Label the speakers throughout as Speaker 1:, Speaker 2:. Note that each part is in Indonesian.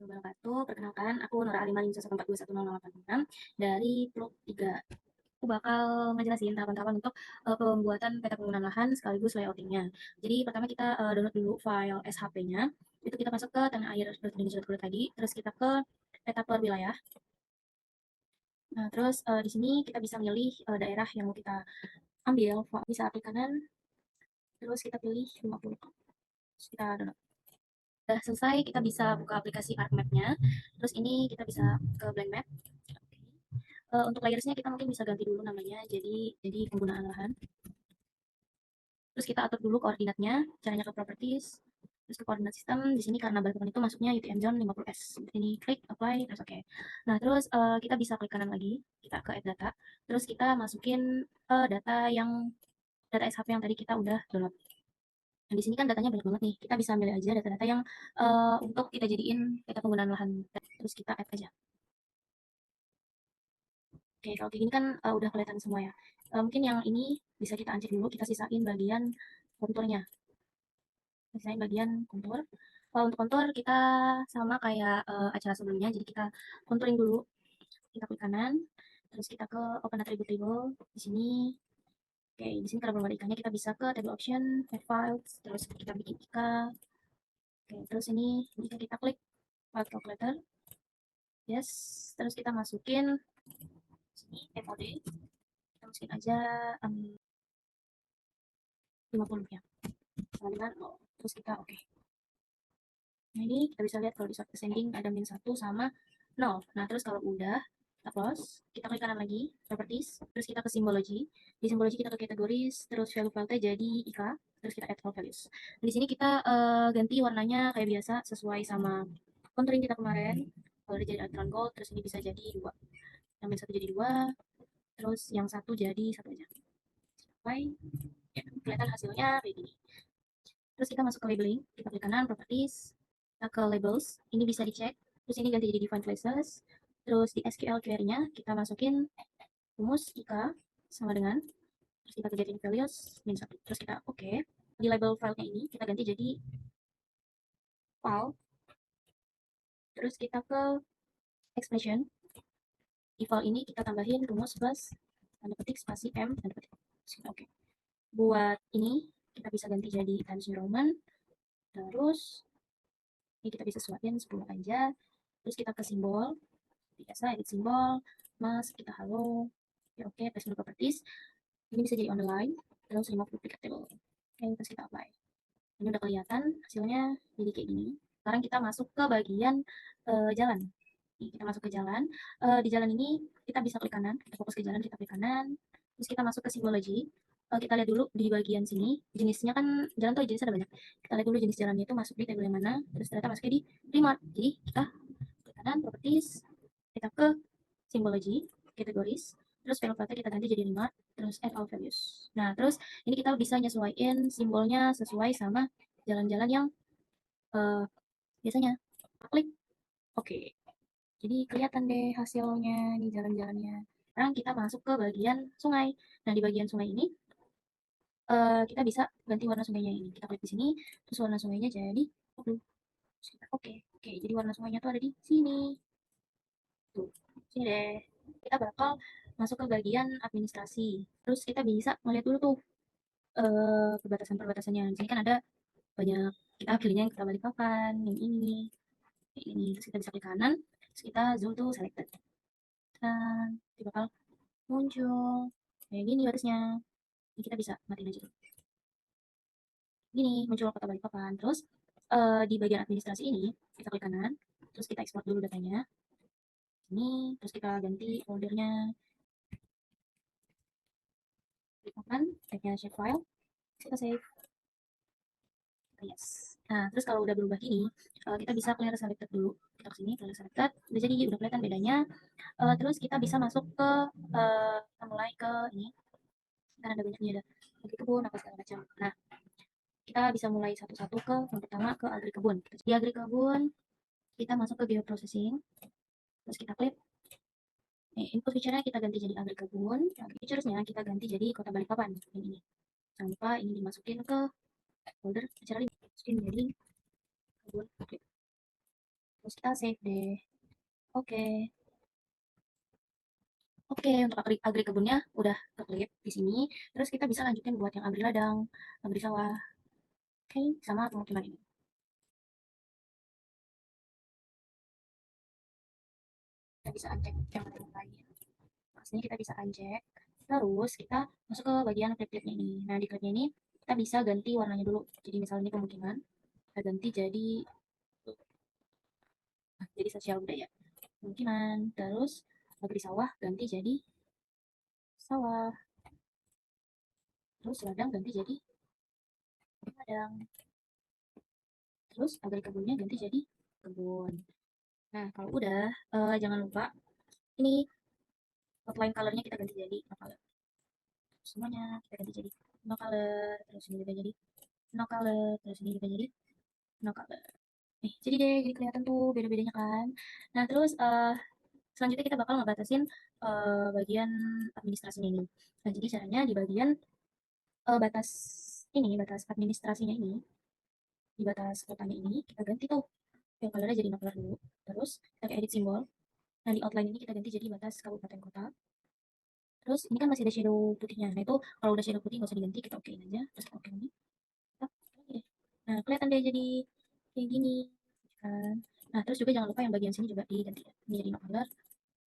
Speaker 1: wabarakatuh. Perkenalkan, aku Nora Alimaling 114210866 dari Plug 3. Aku bakal ngejelasin tahapan-tahapan untuk pembuatan peta penggunaan lahan sekaligus layoutingnya. Jadi pertama kita download dulu file SHP-nya. Itu kita masuk ke tanah air.indonesia.go tadi, terus kita ke peta per wilayah. Nah, terus di sini kita bisa milih daerah yang mau kita ambil, bisa klik kanan, terus kita pilih 50. Terus kita download. Udah selesai, kita bisa buka aplikasi ArcMap-nya. Terus ini kita bisa ke blank map. Untuk layersnya kita mungkin bisa ganti dulu namanya jadi penggunaan lahan. Terus kita atur dulu koordinatnya, caranya ke properties, terus ke koordinat sistem. Di sini karena Balikpapan itu masuknya UTM zone 50S. Ini klik apply terus oke. Nah, terus kita bisa klik kanan lagi, kita ke add data. Terus kita masukin data SHP yang tadi kita udah download. Nah, di sini kan datanya banyak banget nih. Kita bisa ambil aja data-data yang untuk kita jadiin data penggunaan lahan. Terus kita add aja. Oke, kalau kayak gini kan udah kelihatan semua ya. Mungkin yang ini bisa kita uncheck dulu, kita sisain bagian konturnya. Sisain bagian kontur. Kalau untuk kontur kita sama kayak acara sebelumnya, jadi kita konturing dulu. Kita klik kanan, terus kita ke open attribute table. Di sini, oke, di sini karena belum ada ikannya, kita bisa ke table option, add files, terus kita bikin ika. Oke, terus ini jika kita klik file calculator, yes, terus kita masukin sini MOD. Kita masukin aja 50 ya. Sama dengan 0. Terus kita oke. Nah, ini kita bisa lihat kalau di short ascending ada min 1 sama 0. Nah, terus kalau udah, kita close, kita klik kanan lagi, properties, terus kita ke symbology. Di symbology kita ke categories, terus value file jadi IK, terus kita add all values. Nah, di sini kita ganti warnanya kayak biasa sesuai sama contouring kita kemarin. Kalau dia jadi alternate gold, terus ini bisa jadi 2. Yang min 1 jadi 2, terus yang 1 jadi 1 aja. Sampai ya, kelihatan hasilnya kayak gini. Terus kita masuk ke labeling, kita klik kanan, properties, kita ke labels, ini bisa dicek, terus ini ganti jadi define classes, terus di SQL query-nya kita masukin rumus IK sama dengan, terus kita ke getting values, min 1, terus kita oke. Di label filenya ini kita ganti jadi file, terus kita ke expression, di file ini kita tambahin rumus plus tanda petik spasi M tanda petik, terus kita oke. Buat ini kita bisa ganti jadi Times New Roman, terus ini kita bisa sesuaiin 10 aja, terus kita ke simbol, biasa edit simbol, mas kita halo, oke, paste properties, ini bisa jadi on the line, terus remove duplicate table, oke, terus kita apply. Ini udah kelihatan hasilnya jadi kayak gini. Sekarang kita masuk ke bagian jalan. Kita masuk ke jalan. Di jalan ini kita bisa klik kanan, kita fokus ke jalan, kita klik kanan, terus kita masuk ke simbology. Kita lihat dulu di bagian sini, jenisnya kan jalan tuh jenisnya ada banyak. Kita lihat dulu jenis jalannya itu masuk di table yang mana, terus ternyata masuknya di remote. Jadi kita klik kanan, properties, kita ke symbology, categories, terus value path kita ganti jadi 5, terus add all values. Nah, terus ini kita bisa nyesuaiin simbolnya sesuai sama jalan-jalan yang biasanya. Klik oke. Jadi kelihatan deh hasilnya di jalan-jalannya. Sekarang kita masuk ke bagian sungai. Nah, di bagian sungai ini kita bisa ganti warna sungainya ini. Kita klik di sini, terus warna sungainya jadi oke. Oke, jadi warna sungainya tuh ada di sini. Tuh, sini deh. Kita bakal masuk ke bagian administrasi. Terus kita bisa melihat dulu tuh perbatasan-perbatasannya. Di sini kan ada banyak, kita pilihnya yang kita Balikpapan, yang ini. Terus kita bisa klik kanan, terus kita zoom to selected. Dan dia bakal muncul kayak gini batasnya. Ini kita bisa matiin aja dulu. Gini, muncul kota Balikpapan. Terus di bagian administrasi ini, kita klik kanan, terus kita ekspor dulu datanya. Ini, terus kita ganti foldernya. Klik kanan, tagnya save file, kita save. Yes. Nah, terus kalau udah berubah gini, kita bisa clear selected dulu. Kita kesini, clear selected, udah jadi udah kelihatan bedanya. Terus kita bisa masuk ke, kita mulai ke ini, kan ada banyak nih, ada agri kebun, apa segala macam. Nah, kita bisa mulai satu-satu ke yang pertama ke agri kebun. Di agri kebun, kita masuk ke bioprocessing, terus kita klik. Input feature-nya kita ganti jadi agri kebun, features-nya kita ganti jadi kota Balikpapan, ini. Jangan lupa ini dimasukin ke folder acara ini, masukin jadi kebun. Terus kita save deh. Oke. Oke, untuk agri kebunnya udah keklik di sini. Terus kita bisa lanjutin buat yang agri ladang, agri sawah. Oke, sama pemukiman ini. Kita bisa uncheck yang lain. Nah, sini kita bisa uncheck. Terus kita masuk ke bagian klip-klipnya ini. Nah, di klipnya ini kita bisa ganti warnanya dulu. Jadi misalnya ini pemukiman, kita ganti jadi sosial budaya. Pemukiman. Terus agri sawah ganti jadi sawah. Terus ladang ganti jadi ladang. Terus agri kebunnya ganti jadi kebun. Nah, kalau udah, jangan lupa ini outline colornya kita ganti jadi no color. Semuanya kita ganti jadi no color. Terus ini juga jadi no color. Terus ini juga jadi no color. Jadi deh, jadi kelihatan tuh beda-bedanya kan. Nah, terus selanjutnya kita bakal ngebatasin bagian administrasinya ini. Nah, jadi caranya di bagian batas batas administrasinya ini, di batas kotanya ini, kita ganti tuh yang colornya jadi no color dulu. Terus kita ke edit simbol. Nah, di outline ini kita ganti jadi batas kabupaten kota. Terus ini kan masih ada shadow putihnya. Nah, itu kalau udah shadow putih nggak usah diganti, kita okein aja. Terus kita oke lagi. Kita oke deh. Nah, kelihatan deh jadi kayak gini kan. Nah, terus juga jangan lupa yang bagian sini juga diganti ya. Ini jadi no color.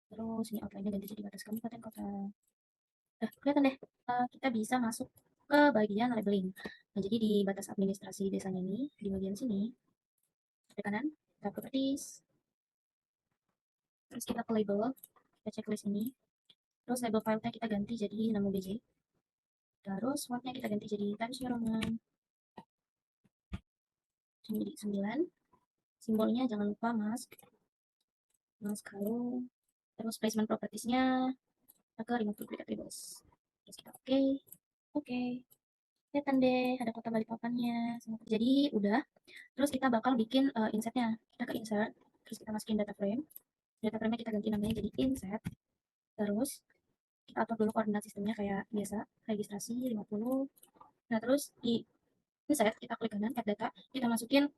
Speaker 1: Terus ini outline-nya ganti jadi batas kabupaten kota. Nah, kelihatan deh. Kita bisa masuk ke bagian labeling. Nah, jadi di batas administrasi desanya ini, di bagian sini, di kanan, kita properties. Terus kita ke label, kita checklist ini. Terus label file-nya kita ganti jadi nama BJ. Terus font-nya kita ganti jadi Times New Roman. Jadi 9. Simbolnya jangan lupa mask. Mask kalau. Terus placement properties-nya kita ke remove duplicate labels. Terus kita oke. Oke. Kelihatan deh ada kota Balikpapannya. Jadi udah. Terus kita bakal bikin insetnya. Kita ke insert. Terus kita masukin data frame. Data frame-nya kita ganti namanya jadi inset. Terus kita atur dulu koordinat sistemnya kayak biasa. Registrasi 50. Nah, terus di inset kita klik kanan add data. Kita masukin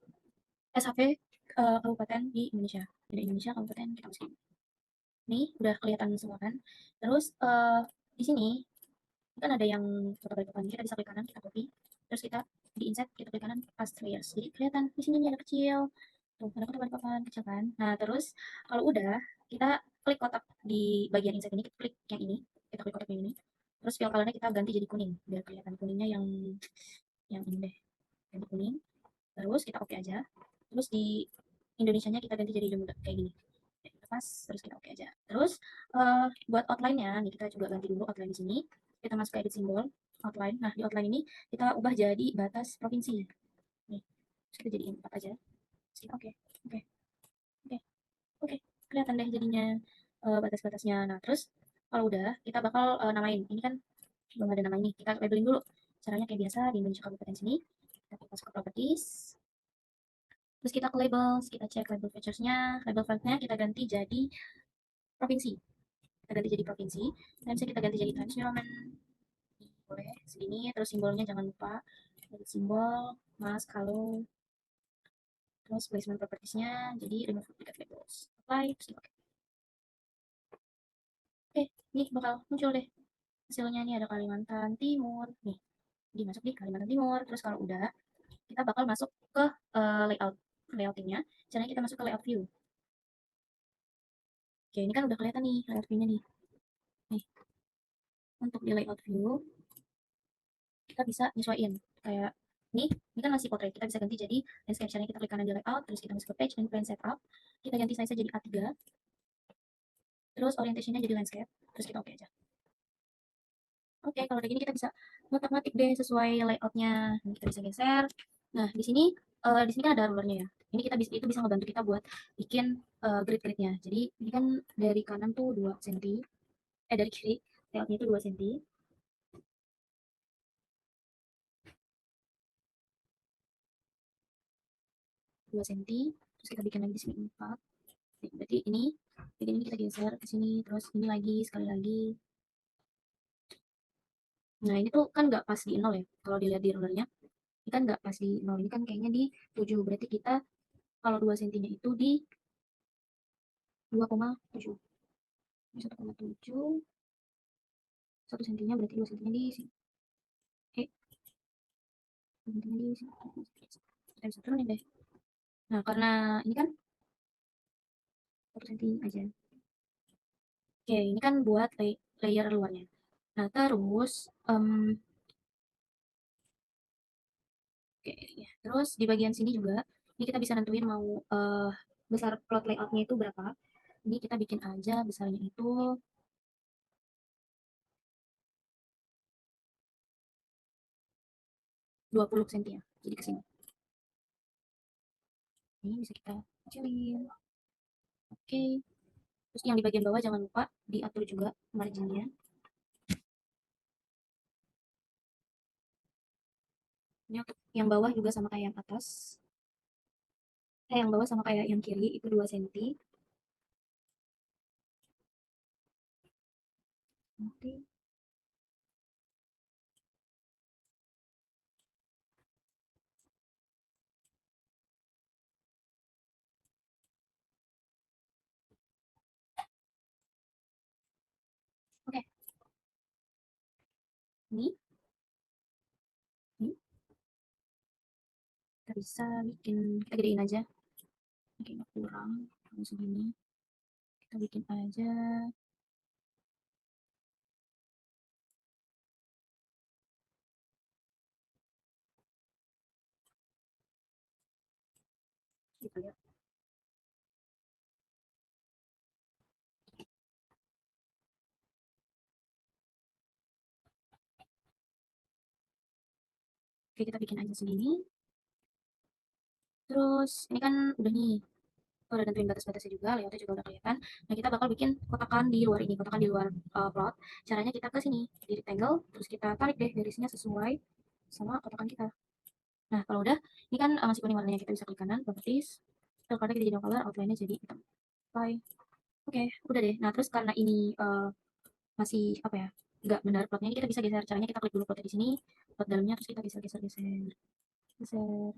Speaker 1: SHV kabupaten di Indonesia. Jadi Indonesia kabupaten kita masukin. Nih udah kelihatan semua kan. Terus di sini kan ada yang kota Balikpapan. Kita bisa klik kanan, kita copy. Terus kita di insert, kita klik kanan, paste layers. Jadi kelihatan di sini ada kecil. Tuh, ada kota Balikpapan kecil kan. Nah, terus kalau udah, kita klik kotak di bagian insert ini, kita klik yang ini. Kita klik kotak yang ini. Terus fill colornya kita ganti jadi kuning. Biar kelihatan kuningnya yang ini deh. Ganti kuning. Terus kita oke aja. Terus di Indonesianya kita ganti jadi muda kayak gini. Pas, terus kita oke aja. Terus buat outline-nya, nih kita coba ganti dulu outline di sini. Kita masuk ke edit simbol, outline. Nah, di outline ini kita ubah jadi batas provinsi. Nih, terus kita jadiin 4 aja. Terus kita oke, oke, oke, oke. Kelihatan deh jadinya batas-batasnya. Nah, terus kalau udah, kita bakal namain. Ini kan belum ada nama ini. Kita labeling dulu. Caranya kayak biasa di Indonesia Kabupaten sini. Kita masuk ke properties. Terus kita ke labels, kita cek label features-nya, label file-nya kita ganti jadi provinsi. Kita ganti jadi provinsi, dan bisa kita ganti jadi Times New Roman. Boleh segini, terus simbolnya jangan lupa. Dari simbol, mas, kalau, terus placement properties-nya, jadi remove duplicate labels. Apply, terus oke. Oke, nih bakal muncul deh. Hasilnya nih ada Kalimantan Timur. Nih, dimasuk di Kalimantan Timur. Terus kalau udah, kita bakal masuk ke layout. Layoutingnya, caranya kita masuk ke layout view. Oke, ini kan udah kelihatan nih layout view-nya nih. Nih, untuk di layout view, kita bisa nyesuaiin. Kayak ini kan masih portrait, kita bisa ganti jadi landscape. Caranya kita klik kanan di layout, terus kita masuk ke page and plan setup. Kita ganti size jadi A3. Terus orientationnya jadi landscape. Terus kita oke aja. Oke, kalau kayak gini kita bisa ngotak-ngatik deh sesuai layoutnya. Kita bisa geser. Nah, di sini kan ada rulernya ya. Ini itu bisa ngebantu kita buat bikin grid-gridnya. Jadi ini kan dari kanan tuh 2 cm. Dari kiri layoutnya itu 2 cm. 2 cm. Terus kita bikin lagi di sini 4. Berarti ini kita geser ke sini, terus ini lagi sekali lagi. Nah, ini tuh kan nggak pas di 0 ya. Kalau dilihat di rulernya, ini kan nggak pas di 0. Ini kan kayaknya di 7. Berarti kita kalau 2 cm-nya itu di 2,7. Ini 1,7. 1 sentinya berarti 2 sentinya di sini. 2 sentinya di sini. Kita bisa turunin deh. Nah, karena ini kan 1 senti aja. Oke, ini kan buat layer luarnya. Nah, terus oke, ya. Terus di bagian sini juga, ini kita bisa nentuin mau besar plot layoutnya itu berapa. Ini kita bikin aja besarnya itu 20 cm ya. Jadi ke sini. Ini bisa kita kecilin. Oke. Terus yang di bagian bawah jangan lupa diatur juga marginnya. Ini untuk yang bawah juga sama kayak yang atas. Yang bawah sama kayak yang kiri itu 2 cm. Oke. Oke. Ini kita bisa bikin, kita gedein aja. Kayaknya kurang, segini. Kita bikin aja. Gitu ya. Oke, kita bikin aja segini. Terus ini kan udah nih, udah tentuin batas-batasnya juga, layoutnya juga udah kelihatan. Nah, kita bakal bikin kotakan di luar ini, kotakan di luar plot. Caranya kita ke sini, di rectangle, terus kita tarik deh garisnya sesuai sama kotakan kita. Nah, kalau udah, ini kan masih kuning warnanya, kita bisa klik kanan, properties, filternya kita jadi no color, outline-nya jadi hitam. Apply. Oke, udah deh. Nah, terus karena ini masih apa ya, nggak benar plotnya, ini kita bisa geser. Caranya kita klik dulu plotnya di sini, plot dalamnya, terus kita geser. Geser.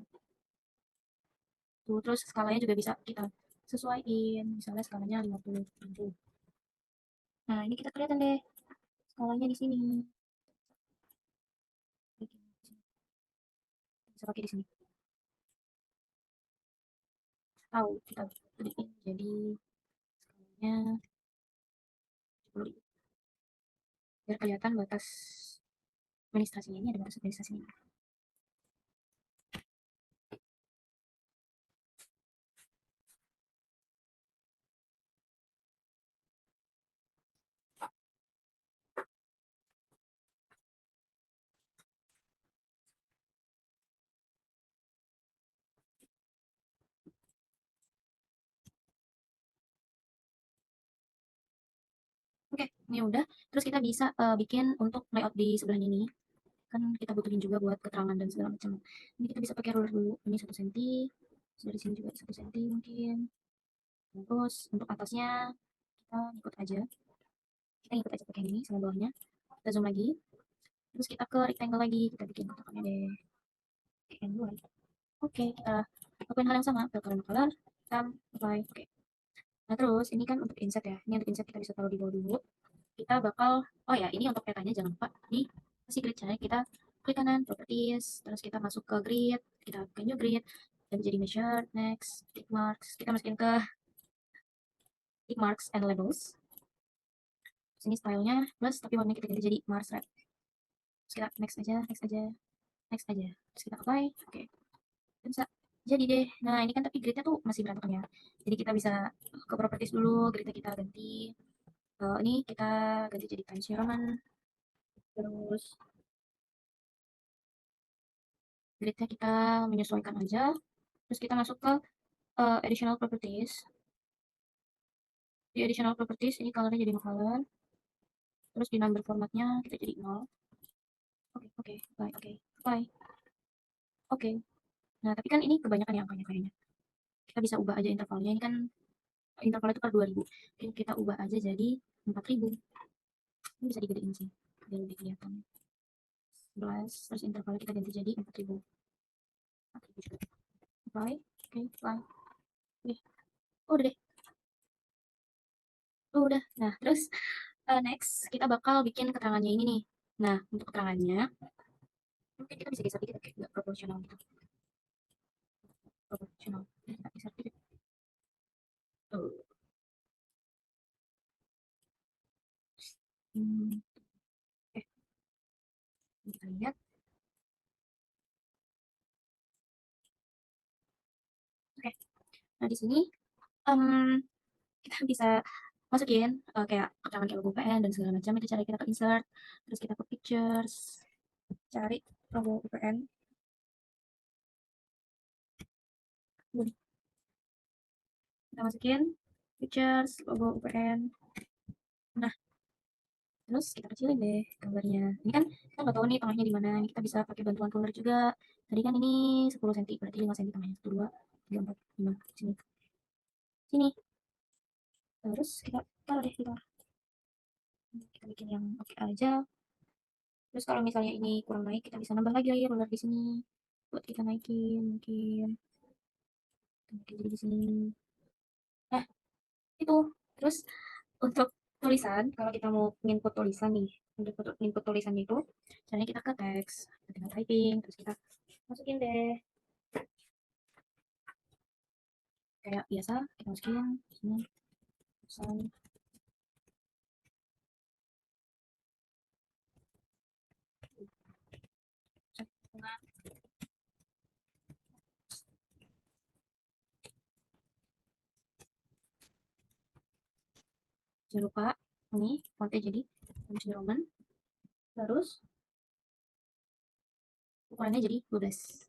Speaker 1: Tuh, terus skalanya juga bisa kita sesuaiin. Misalnya skalanya 50. Nah, ini kita kelihatan deh skalanya di sini. Bisa pakai di sini. Tahu kita gedein jadi skalanya 70. Biar kelihatan batas administrasinya, ini ada batas administrasinya. Oke, ini udah. Terus kita bisa bikin untuk layout di sebelahnya ini. Kan kita butuhin juga buat keterangan dan segala macam. Ini kita bisa pakai ruler dulu. Ini 1 cm. Dari sini juga 1 cm mungkin. Terus untuk atasnya kita ikut aja. Kita ikut aja pakai ini sama bawahnya. Kita zoom lagi. Terus kita ke rectangle lagi. Kita bikin kotakannya deh. Kayak dulu. Oke, kita lakukan hal yang sama. Filter color. Hitam. Apply. Oke. Nah, terus ini kan untuk inset ya. Ini untuk inset kita bisa taruh di bawah dulu. Kita bakal, oh ya, ini untuk petanya jangan lupa di kasih grid. Caranya kita klik kanan, properties, terus kita masuk ke grid, kita ke new grid, dan jadi measure, next, tick marks, kita masukin ke tick marks and labels. Sini stylenya plus, tapi warnanya kita ganti jadi Mars red. Terus kita next aja, next aja, next aja. Terus kita apply, oke. Bisa jadi deh. Nah, ini kan tapi gridnya tuh masih berantakan ya. Jadi kita bisa ke properties dulu, gridnya kita ganti. Ini kita ganti jadi Times New Roman. Terus gridnya kita menyesuaikan aja. Terus kita masuk ke additional properties. Di additional properties ini colornya jadi no color. Terus di number formatnya kita jadi 0. Oke, oke, baik, oke, baik. Oke. Nah, tapi kan ini kebanyakan ya angkanya kayaknya. Kita bisa ubah aja intervalnya. Ini kan intervalnya itu per 2000. Oke, kita ubah aja jadi 4000. Ini bisa digedein sih, biar lebih kelihatan. 11, terus intervalnya kita ganti jadi 4000. 4000 juga. Apply, oke, apply. Oke, oh, udah deh. Udah. Nah, terus next kita bakal bikin keterangannya ini nih. Nah, untuk keterangannya mungkin kita bisa geser dikit, oke, nggak proporsional gitu. Proporsional. Kita geser dikit. Tuh. Hmm, oke, kita lihat. Oke. Nah, di sini em, kita bisa masukin kayak keterangan kayak logo UPN dan segala macam. Itu cara kita ke insert, terus kita ke pictures, cari logo UPN. Udah, kita masukin pictures logo UPN. Nah, terus kita kecilin deh gambarnya. Ini kan kita nggak tahu nih tengahnya di mana. Ini kita bisa pakai bantuan ruler juga. Tadi kan ini 10 cm, berarti 5 cm tengahnya. 1, 2, 3, 4, 5. Sini. Sini. Terus kita taruh deh di bawah. Kita bikin yang oke aja. Terus kalau misalnya ini kurang naik, kita bisa nambah lagi ruler di sini. Buat kita naikin mungkin. Kita jadi di sini. Nah, itu. Terus untuk tulisan, kalau kita mau input tulisan nih, untuk input tulisannya itu, caranya kita ke teks, kita tinggal typing, terus kita masukin deh, kayak biasa, kita masukin sini, tulisan, jangan lupa, ini fontnya jadi Times New Roman, terus ukurannya jadi 12.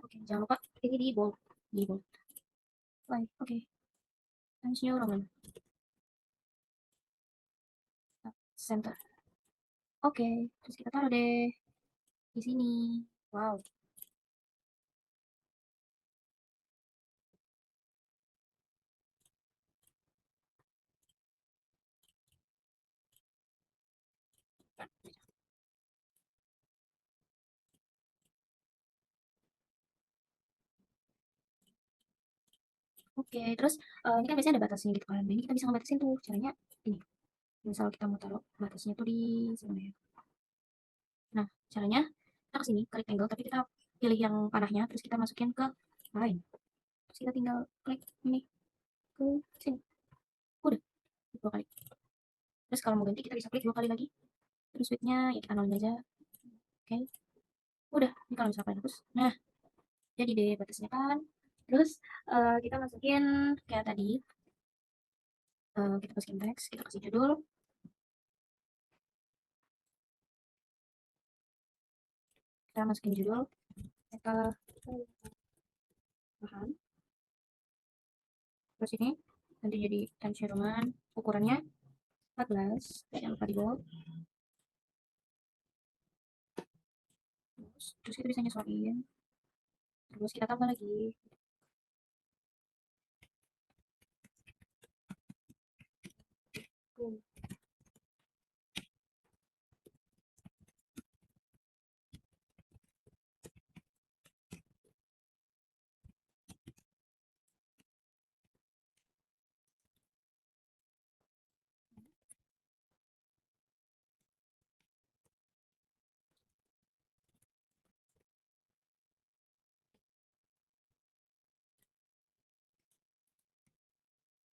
Speaker 1: Oke, jangan lupa ini di bold, oke, Times New Roman, center. Oke, terus kita taruh deh di sini. Wow. Oke, terus ini kan biasanya ada batasnya gitu kan. Nah, ini kita bisa ngebatasin tuh. Caranya ini. Misal kita mau taruh batasnya tuh di mana ya? Nah, caranya kita ke sini, ke rectangle, tapi kita pilih yang panahnya, terus kita masukin ke line. Terus kita tinggal klik ini ke sini. Udah, 2 kali. Terus kalau mau ganti kita bisa klik 2 kali lagi. Terus width-nya ya kita nolin aja. Oke. Udah, ini kalau misalkan hapus. Nah, jadi deh batasnya kan. Terus kita masukin kayak tadi, kita masukin teks, kita kasih judul, kita masukin judul, kita bahan. Terus ini nanti jadi Times New Roman, ukurannya 14, jangan lupa di bold. Terus kita bisa nyesuaiin, terus kita tambah lagi.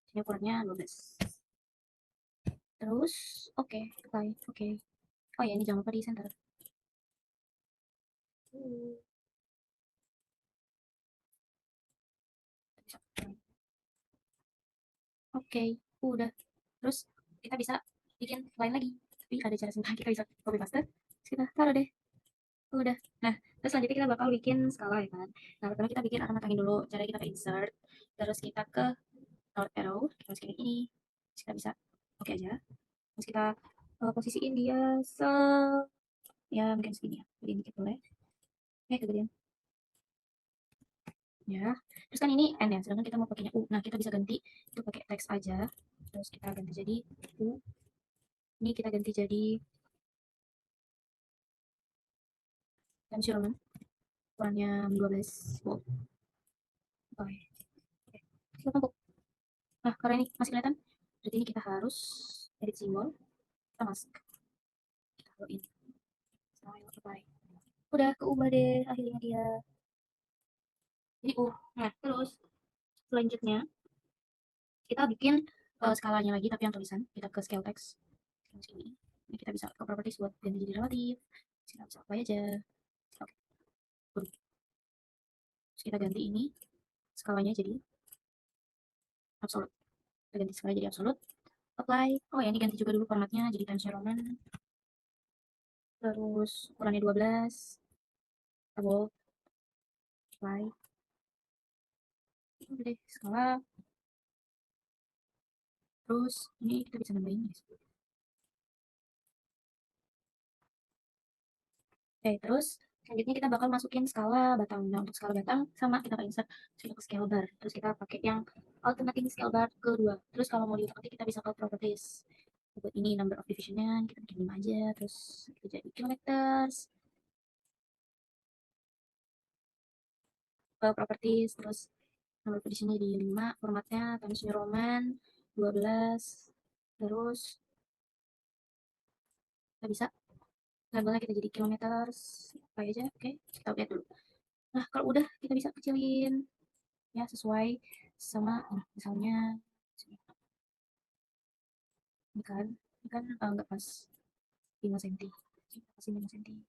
Speaker 1: Ini ukurannya 12. Terus oke, oke. Oh ya, ini jangan lupa di center. Oke, udah. Terus kita bisa bikin lain lagi. Tapi ada cara simpel, kita bisa copy paste. Terus kita taruh deh. Udah. Nah, terus selanjutnya kita bakal bikin skala ya kan. Nah, pertama kita bikin arah matangin dulu. Cara kita ke insert, terus kita ke north arrow, kita masukin ini. Terus kita bisa oke aja. Terus kita posisiin dia ya mungkin segini ya. Jadi dikit boleh. Kegedean. Ya. Terus kan ini N ya, sedangkan kita mau pakainya U. Nah, kita bisa ganti itu pakai teks aja. Terus kita ganti jadi U. Ini kita ganti jadi Roman. Ukurannya 12 volt. Oke. Kita tumpuk. Nah, karena ini masih kelihatan. Berarti ini kita harus edit simbol, kita mask, kita login, style apply. Udah keubah deh akhirnya dia. Jadi nah terus selanjutnya kita bikin skalanya lagi tapi yang tulisan. Kita ke scale text sini. Ini kita bisa ke properties buat ganti jadi relatif. Kita bisa apply aja. Oke. Terus kita ganti ini skalanya jadi absolute. Kita ganti skalanya jadi absolute. Apply. Oh ya, ini ganti juga dulu formatnya jadi Times New Roman. Terus ukurannya 12. Bold. Apply. Udah deh, skala. Terus ini kita bisa nambahin guys. Oke, terus selanjutnya kita bakal masukin skala batang. Nah, untuk skala batang sama kita akan insert kita ke scale bar. Terus kita pakai yang alternating scale bar kedua. Terus kalau mau diutak kita bisa ke properties. Buat ini number of divisionnya kita bikin 5 aja. Terus kita jadi kilometers. Ke properties terus number of divisionnya di 5, formatnya Times New Roman 12. Terus kita bisa labelnya kita jadi kilometers apa aja. Oke, kita lihat dulu. Nah, kalau udah kita bisa kecilin ya sesuai sama misalnya ini kan nggak pas 5 cm, kita kasih 5 cm.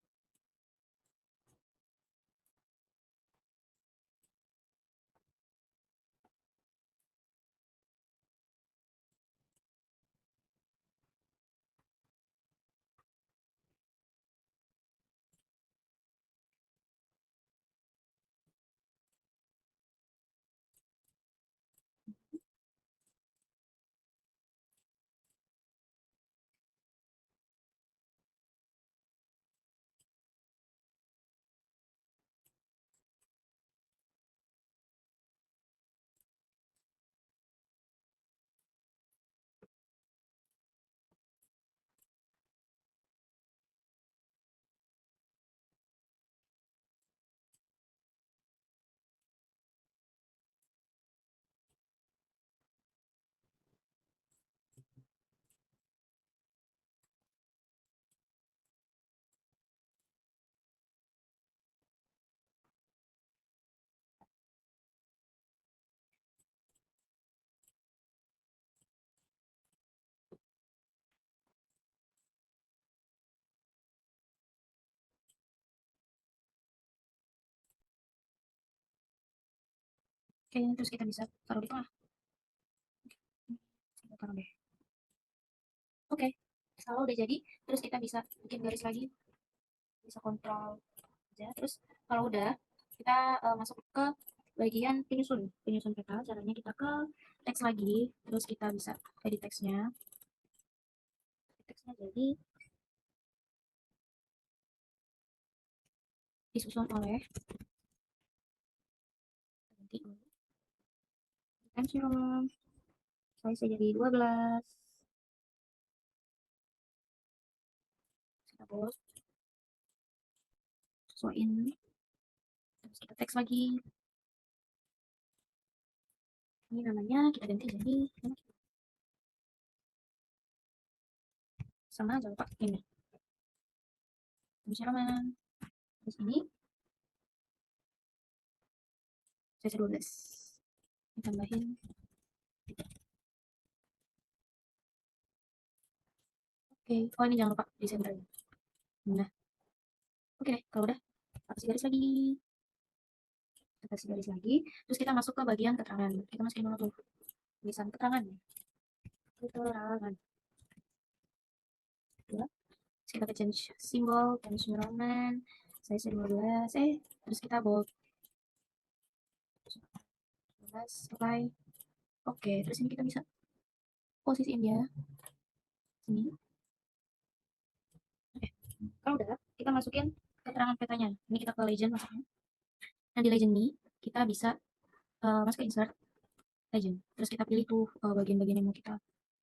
Speaker 1: Oke, terus kita bisa taruh di tengah. Kita taruh deh. Oke, kalau udah jadi terus kita bisa bikin garis lagi, bisa kontrol aja. Terus kalau udah kita masuk ke bagian penyusun penyusun peta. Caranya kita ke teks lagi, terus kita bisa edit teksnya jadi disusun oleh ganti dimension size jadi 12. Kita bold, sesuaiin, terus kita teks lagi. Ini namanya kita ganti jadi sama jangan lupa ini dimension. Terus ini size 12 ditambahin. Oke, oh ini jangan lupa di center. Nah, oke deh, kalau udah kasih garis lagi, kita kasih garis lagi, terus kita masuk ke bagian keterangan. Kita masukin dulu tuh tulisan keterangan. Keterangan. Ya. Terus kita change simbol, change Roman, size 12, terus kita bold 12, apply. Oke, terus ini kita bisa posisiin dia sini. Oke, kalau udah, kita masukin keterangan petanya. Ini kita ke legend masuknya. Nah, di legend ini kita bisa masuk ke insert legend. Terus kita pilih tuh bagian-bagian yang mau kita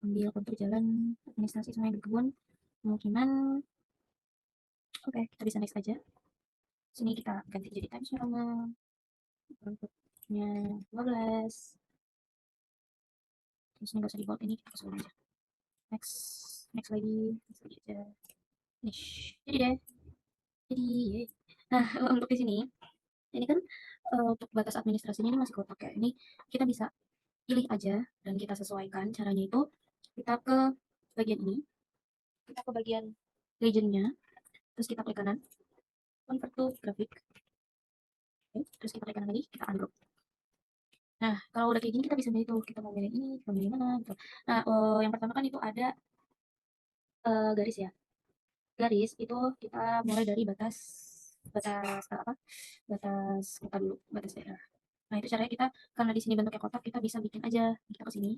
Speaker 1: ambil kontur jalan, administrasi sama yang berkebun, pemukiman. Oke, kita bisa next aja. Sini kita ganti jadi times normal. Bentuknya 12. Terus ini nggak usah di bold, ini kita kosongin aja. Next, next lagi aja. Nih, jadi deh, jadi. Nah, untuk di sini, ini kan untuk batas administrasinya ini masih kotak ya. Ini kita bisa pilih aja dan kita sesuaikan. Caranya itu kita ke bagian ini, kita ke bagian legendnya, terus kita klik kanan, convert to grafik. Oke, terus kita klik kanan lagi, kita ungroup. Nah, kalau udah kayak gini kita bisa milih tuh, kita mau milih ini, kita mau milih mana gitu. Nah, yang pertama kan itu ada garis ya. Garis itu kita mulai dari batas batas apa? Batas kota dulu, batas daerah. Nah, itu caranya kita karena di sini bentuknya kotak, kita bisa bikin aja. Kita ke sini,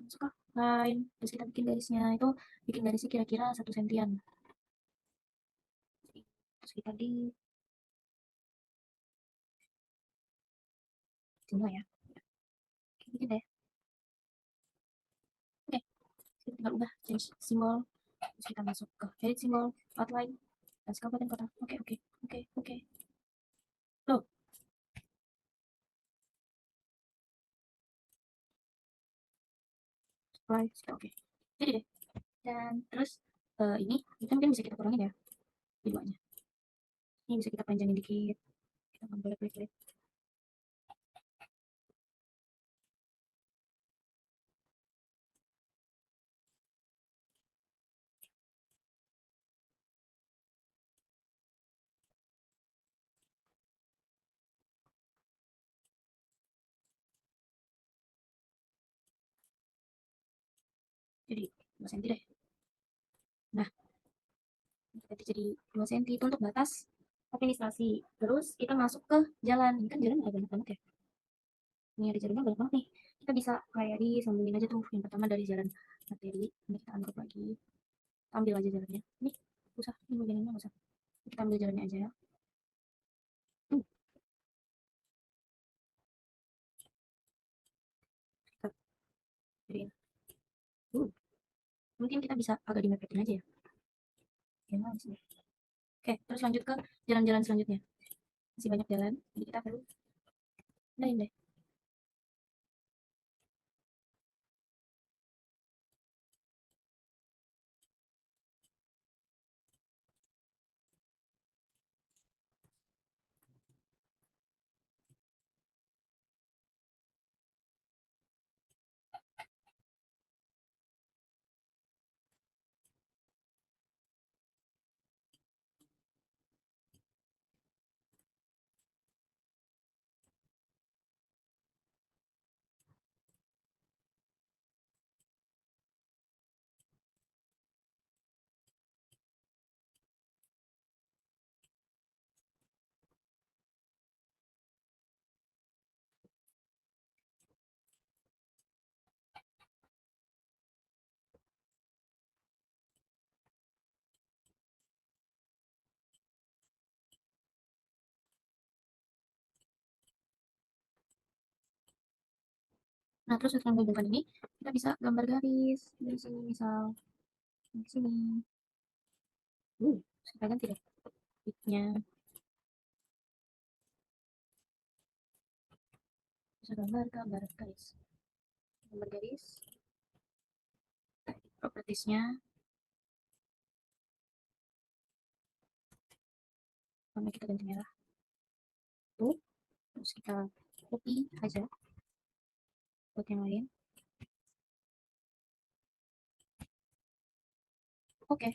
Speaker 1: masuk ke line, terus kita bikin garisnya itu bikin garisnya kira-kira 1 sentian. Terus kita di sini ya. Oke, bikin deh. Oke, kita tinggal ubah change simbol. Terus kita masuk ke edit simbol, outline, dan kabupaten kota. Oke, oke, oke, oke. Loh, supply, sudah oke. Jadi deh. Dan terus ini kita mungkin bisa kita kurangin ya, videonya. Ini bisa kita panjangin dikit. Kita boleh klik-klik. Jadi 2 cm deh. Nah, ganti jadi 2 cm itu untuk batas administrasi. Terus kita masuk ke jalan. Ini kan jalan ada banyak banget ya. Ini ada jalannya banyak banget nih. Kita bisa kayak disambungin aja tuh. Yang pertama dari jalan materi. Ini kita angkat lagi. Ambil aja jalannya. Ini usah, ini bagiannya nggak usah. Kita ambil jalannya aja ya. Hmm, kita jadiin. Uh, mungkin kita bisa agak dimepetin aja ya. Gimana sih? Oke, terus lanjut ke jalan-jalan selanjutnya. Masih banyak jalan, jadi kita perlu pindahin deh. Nah, terus setelah menghubungkan ini, kita bisa gambar garis dari sini misal di sini. Kita ganti deh pitnya. Bisa gambar garis. Gambar garis, propertiesnya, sampai kita ganti merah. Tuh, terus kita copy aja buat yang lain. Oke,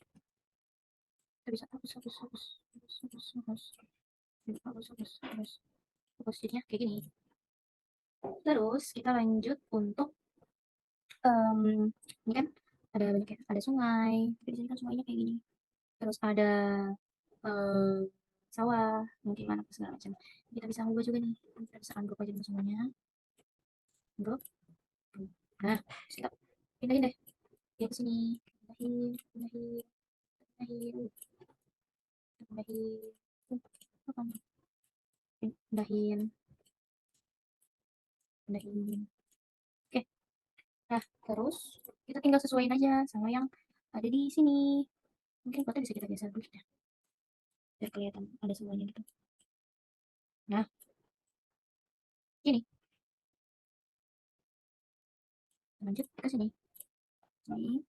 Speaker 1: kita bisa hapus jadinya kayak gini. Terus kita lanjut untuk ini kan ada banyak ya, ada sungai. Tapi di sini kan sungainya kayak gini. Terus ada eh, sawah, mungkin mana segala macam. Kita bisa ubah juga nih. Kita bisa unblock aja dulu semuanya. Unblock. Nah, terus kita pindahin deh. Dia ke sini. Pindahin, pindahin, pindahin, pindahin. Apa nih? Pindahin, pindahin. Oke, nah terus kita tinggal sesuaiin aja sama yang ada di sini. Mungkin foto bisa kita geser dulu ya, biar kelihatan ada semuanya gitu. Nah, ini Lanjut ke sini. Sini.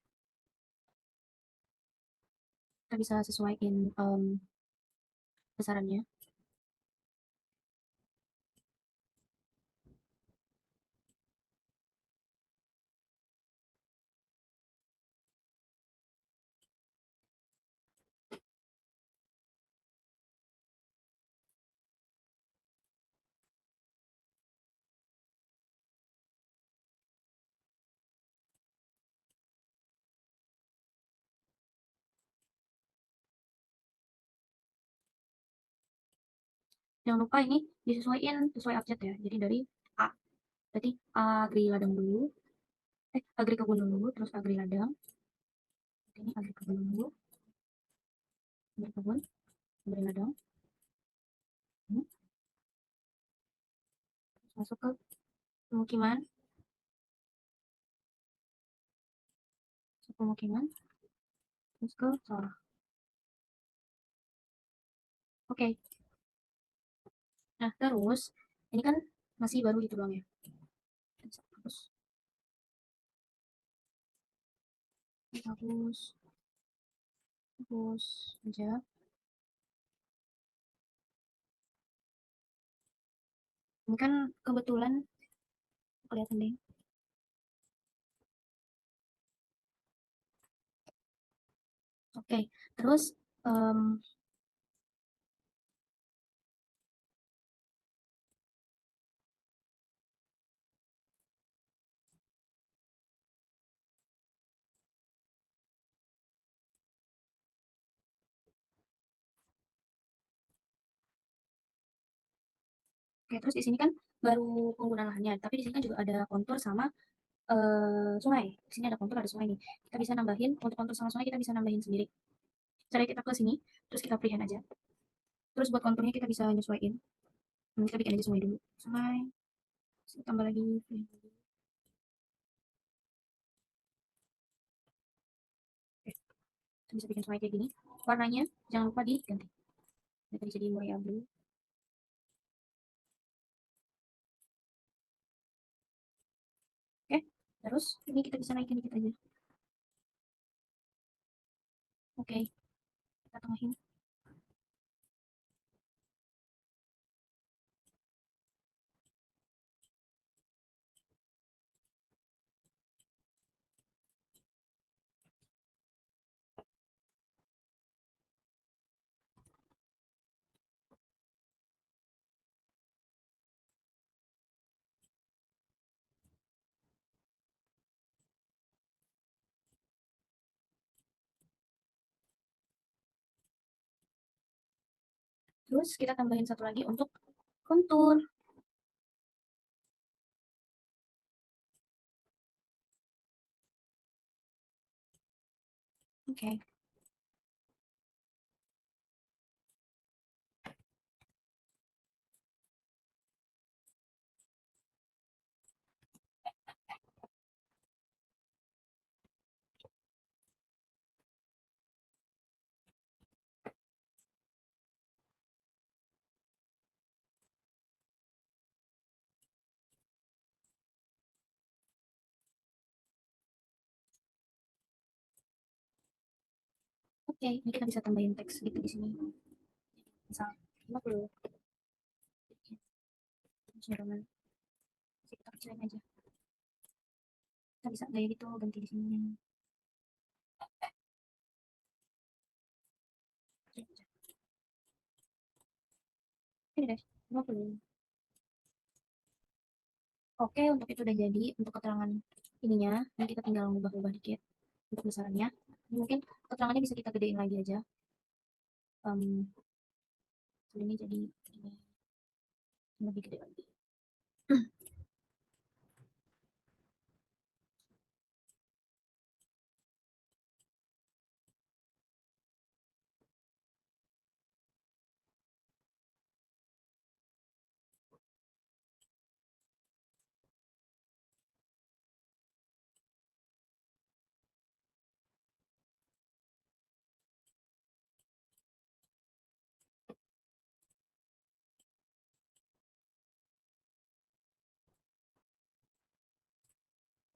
Speaker 1: Kita bisa sesuaiin besarannya. Jangan lupa ini disesuaikan sesuai abjad ya. Jadi dari A. Berarti agri ladang dulu. Agri kebun dulu, terus agri ladang. Ini agri kebun dulu. Agri kebun, agri ladang. Hmm. Terus masuk ke pemukiman. Pemukiman. Terus ke sawah. Oke. Nah, terus ini kan masih baru gitu doang ya. Terus hapus, hapus aja. Ini kan kebetulan kelihatan deh. Oke, terus oke, terus di sini kan baru penggunaan lahannya, tapi di sini kan juga ada kontur sama sungai. Di sini ada kontur, ada sungai nih. Kita bisa nambahin untuk kontur sama sungai kita bisa nambahin sendiri. Caranya kita ke sini, terus kita freehand aja. Terus buat konturnya kita bisa nyesuaiin. Kita bikin aja sungai dulu. Sungai, terus kita tambah lagi freehand lagi. Oke, kita bisa bikin sungai kayak gini. Warnanya jangan lupa diganti. Ini tadi jadi Moria Blue. Oke, terus ini kita bisa naikin dikit aja. Oke, kita tengahin. Terus kita tambahin satu lagi untuk kontur. Oke. Oke, ini kita bisa tambahin teks gitu di sini. Misal 50. Jerman. Kita kecilin aja. Kita bisa gaya gitu ganti di sini. Ini deh, 50. Oke, untuk itu udah jadi untuk keterangan ininya. Ini kita tinggal ngubah-ubah dikit untuk besarannya. Mungkin keterangannya bisa kita gedein lagi aja. Ini jadi ini lebih gede lagi.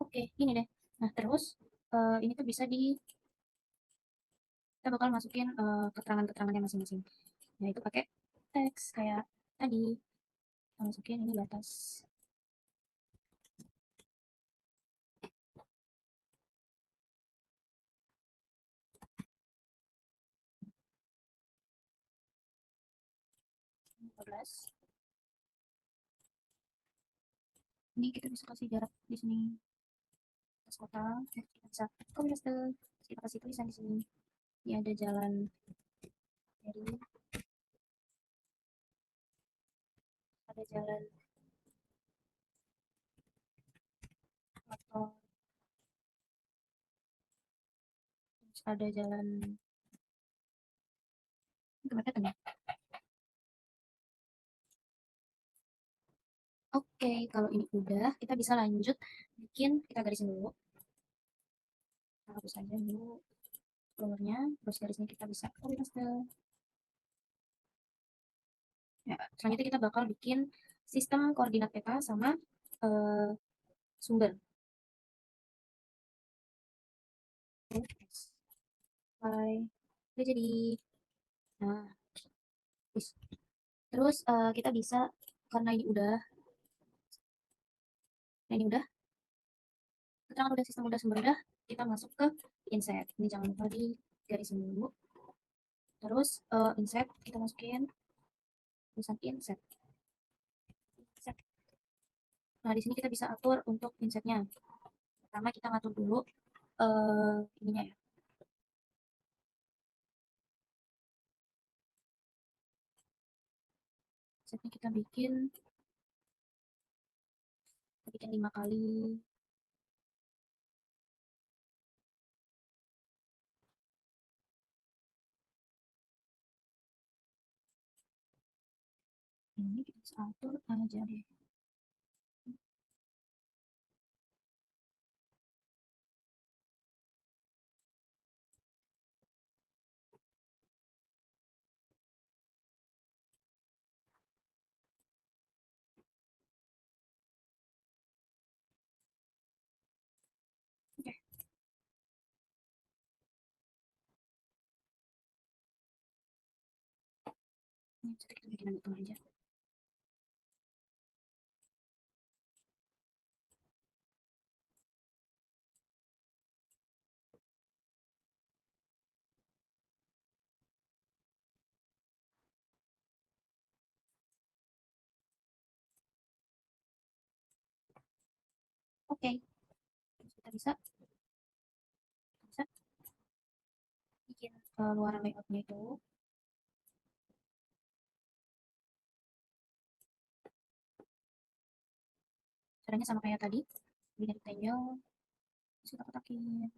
Speaker 1: Oke, ini deh. Nah, terus ini tuh bisa kita bakal masukin keterangan-keterangannya masing-masing. Yaitu pakai teks kayak tadi. Kita masukin ini batas 15. Ini kita bisa kasih jarak di sini atas kota. Kita bisa kombinasi. Kita kasih tulisan di sini. Ini ada jalan dari ada jalan motor, terus ada jalan kemana ya? Oke, kalau ini udah, kita bisa lanjut bikin, kita garisin dulu. Kita hapus aja dulu keluarnya, terus garisnya kita bisa kombinasi. Ya, selanjutnya kita bakal bikin sistem koordinat peta sama eh, sumber. Bye. Udah jadi. Nah, terus kita bisa, karena ini udah, nah ini udah, keterangan udah, sistem udah, sumber udah, kita masuk ke inset. Ini jangan lupa di garisin dulu. Terus inset kita masukin tulisan inset. Nah, di sini kita bisa atur untuk insetnya. Pertama kita ngatur dulu ininya ya. Insetnya kita bikin 5 kali. Ini kita bisa atur aja deh. Oke, ini kita bikin itu aja. Oke, terus kita bisa bikin luaran layoutnya itu. Caranya sama kayak tadi, bikin rectangle, terus kita kotakin.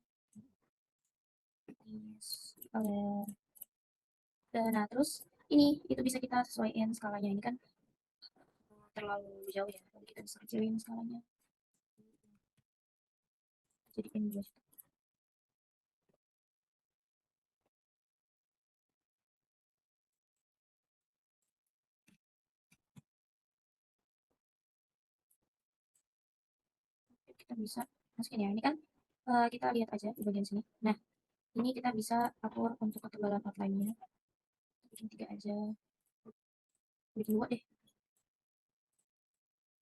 Speaker 1: Yes, color. Dan nah terus ini itu bisa kita sesuaikan skalanya. Ini kan terlalu jauh ya, jadi kita bisa kecilin skalanya. Jadikan 2 juta. Kita bisa masukin ya. Ini kan kita lihat aja di bagian sini. Nah, ini kita bisa atur untuk ketebalan outline-nya. Bikin 3 aja. Bikin 2 deh.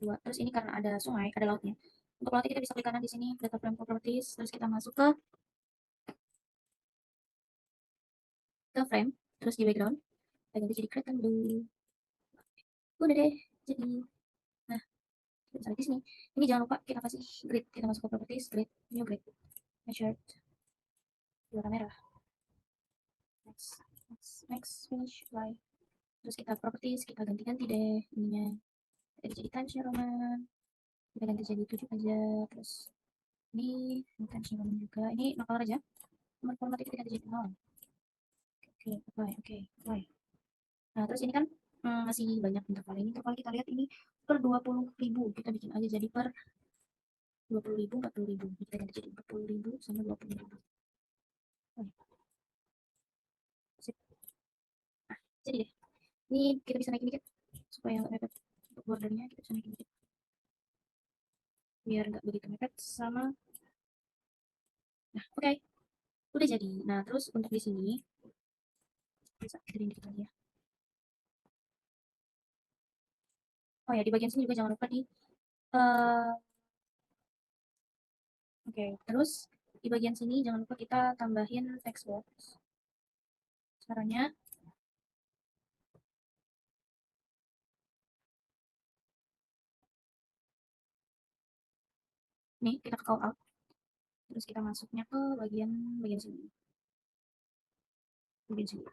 Speaker 1: 2. Terus ini karena ada sungai, ada lautnya. Untuk lautnya kita bisa klik kanan di sini, data frame properties, terus kita masuk ke frame, terus di background, kita ganti jadi rectangle. Udah deh, jadi. Nah, kita di sini. Ini jangan lupa kita kasih grid. Kita masuk ke properties, grid, new grid, measured, warna merah. Next, finish, apply. Terus kita properties, kita ganti-ganti deh ininya. Kita jadi Times New Roman. Kita ganti jadi 7 aja. Terus ini Times New Roman juga. Ini no color aja. Nomor formatnya kita ganti jadi 0. Oke, apply, oke, apply. Nah, terus ini kan masih banyak interval ini. Interval kita lihat ini per 20.000. Kita bikin aja jadi per 20.000, 40.000. Kita ganti jadi 40.000 sama 20.000. Sip. Nah, jadi deh. Ini kita bisa naikin dikit supaya nggak mepet. Untuk bordernya kita bisa naikin dikit. biar nggak begitu mepet sama. Nah, oke, udah jadi. Nah, terus untuk di sini bisa gedein dikit lagi ya. Oh ya, di bagian sini juga jangan lupa di oke, terus di bagian sini jangan lupa kita tambahin text box. Caranya, nih kita ke call out, terus kita masuknya ke bagian bagian sini, bagian sini.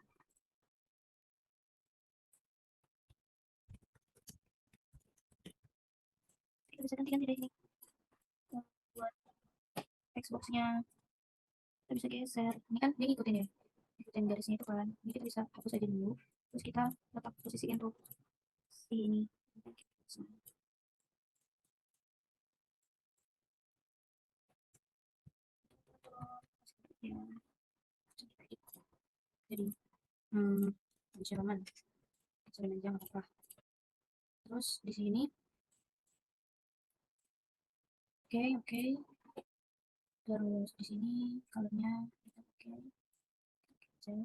Speaker 1: Kita bisa ganti-ganti dari sini. Buat text boxnya kita bisa geser. Ini kan dia ngikutin ya, ngikutin garisnya itu kan. Ini kita bisa hapus aja dulu. Terus kita letak posisiin tuh si ini. Ya, jadi hmm, Jerman, Jerman aja nggak apa-apa. Terus di sini, oke oke. Terus di sini colornya kita pakai aja.